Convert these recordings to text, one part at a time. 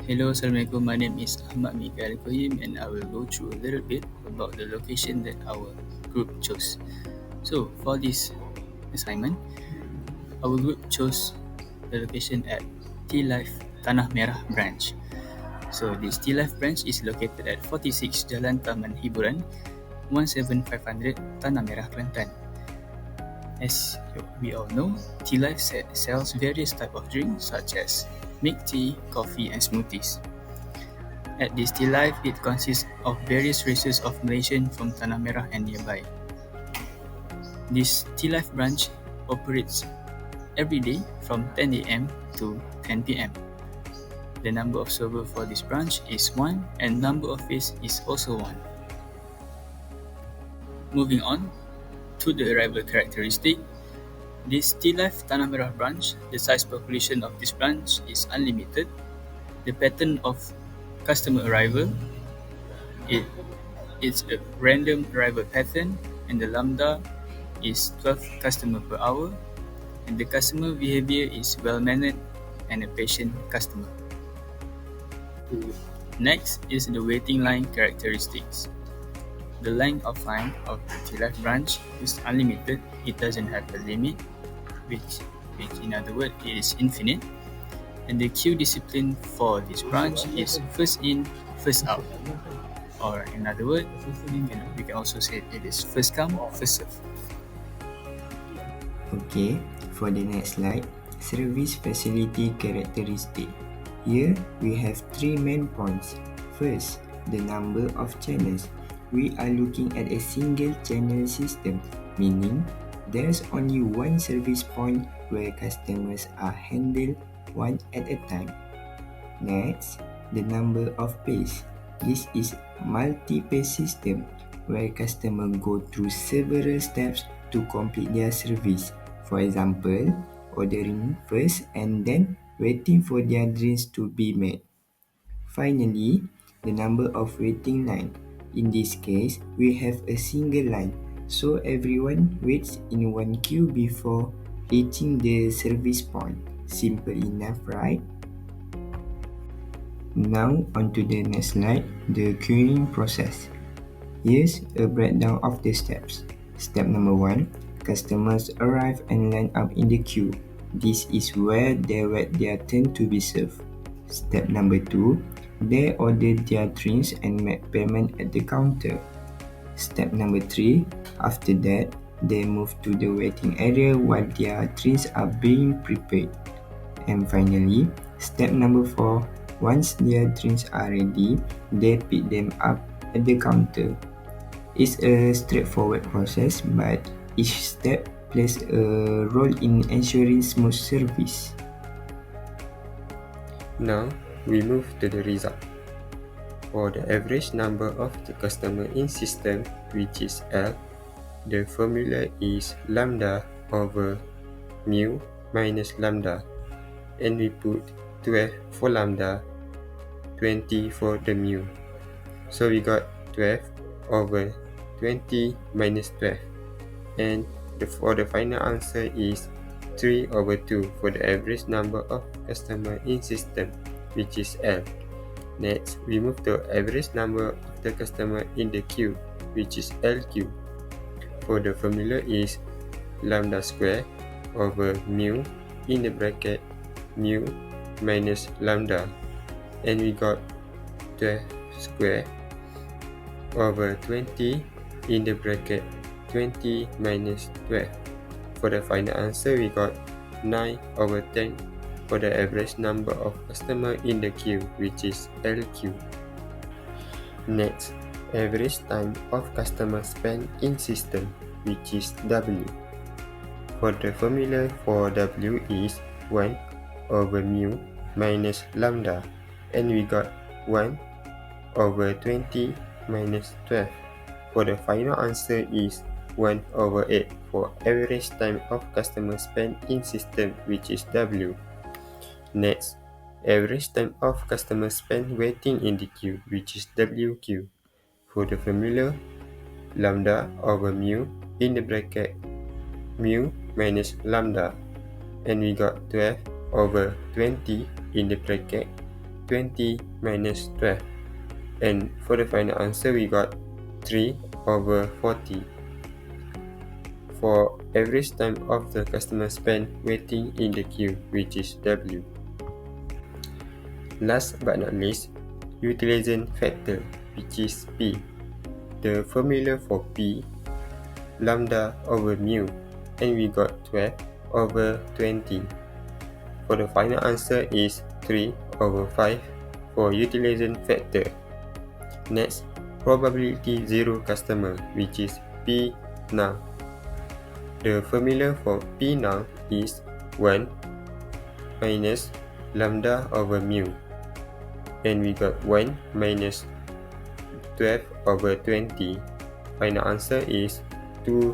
Hello, Assalamualaikum. My name is Ahmad Mikael Kohim, and I will go through a little bit about the location that our group chose. So, for this assignment, our group chose the location at T-Life Tanah Merah branch. So, this T-Life branch is located at 46 Jalan Taman Hiburan, 17500 Tanah Merah, Kelantan. As we all know, T-Life sells various types of drinks such as milk tea, coffee, and smoothies. At this T-Life, it consists of various races of Malaysian from Tanah Merah and nearby. This T-Life branch operates every day from 10 a.m. to 10 p.m. The number of servers for this branch is 1 and number of face is also 1. Moving on to the arrival characteristic, this T-Life Tanah Merah branch, the size population of this branch is unlimited. The pattern of customer arrival, it's a random arrival pattern, and the lambda is 12 customer per hour, and the customer behavior is well-mannered and a patient customer. Next is the waiting line characteristics. The length of line of the T-Life branch is unlimited. It doesn't have a limit, which in other words, it is infinite. And the queue discipline for this branch is first in, first out. Or in other words, we can also say it is first come, first serve. Okay, for the next slide, service facility characteristic. Here we have three main points. First, the number of channels. We are looking at a single channel system, meaning there's only one service point where customers are handled one at a time. Next, the number of pays. This is multi-pace system where customers go through several steps to complete their service. For example, ordering first and then waiting for their drinks to be made. Finally, the number of waiting line. In this case, we have a single line, so everyone waits in one queue before reaching the service point. Simple enough, right? Now on to the next slide, the queuing process. Here's a breakdown of the steps. Step number 1, customers arrive and line up in the queue. This is where they wait their turn to be served. Step number 2, they order their drinks and make payment at the counter. Step number 3, after that, they move to the waiting area while their drinks are being prepared. And finally, step number 4, once their drinks are ready, they pick them up at the counter. It's a straightforward process, but each step plays a role in ensuring smooth service. Now, we move to the result. For the average number of the customer in system, which is L, the formula is lambda over mu minus lambda, and we put 12 for lambda, 20 for the mu. So we got 12 over 20 minus 12, and for the final answer is 3 over 2 for the average number of customer in system, which is L. Next, we move to average number of the customer in the queue, which is LQ. For the formula is lambda square over mu in the bracket mu minus lambda, and we got 12 square over 20 in the bracket 20 minus 12. For the final answer, we got 9 over 10 for the average number of customer in the queue, which is LQ. Next, average time of customer spend in system, which is W. For the formula for W is 1 over mu minus lambda, and we got 1 over 20 minus 12. For the final answer is 1 over 8 for average time of customer spend in system, which is W. Next, average time of customer spend waiting in the queue, which is WQ. For the formula, lambda over mu in the bracket mu minus lambda, and we got 12 over 20 in the bracket 20 minus 12. And for the final answer, we got 3 over 40 for average time of the customer spend waiting in the queue, which is W. Last but not least, utilization factor, which is P. The formula for P, lambda over mu, and we got 12 over 20. For the final answer is 3 over 5 for utilization factor. Next, probability zero customer, which is P null. The formula for P null is 1 minus lambda over mu, and we got 1 minus 12 over 20. Final answer is 2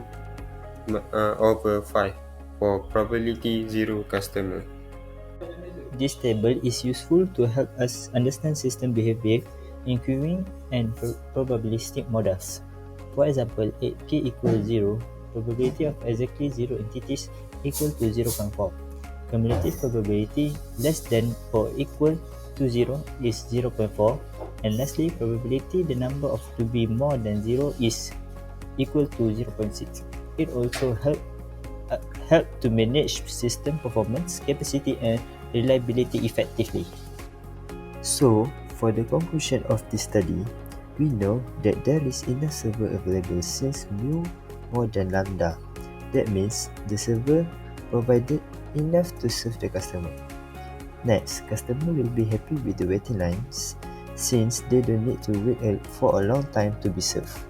over 5 for probability zero customer. This table is useful to help us understand system behavior in queuing and probabilistic models. For example, 8k equals 0, probability of exactly 0 entities equal to 0.4. Cumulative probability less than or equal to 0 is 0.4, and lastly, probability the number of to be more than 0 is equal to 0.6. It also help to manage system performance, capacity, and reliability effectively. So, for the conclusion of this study, we know that there is enough server available since mu more than lambda. That means the server provided enough to serve the customer. Next, customer will be happy with the waiting lines since they don't need to wait for a long time to be served.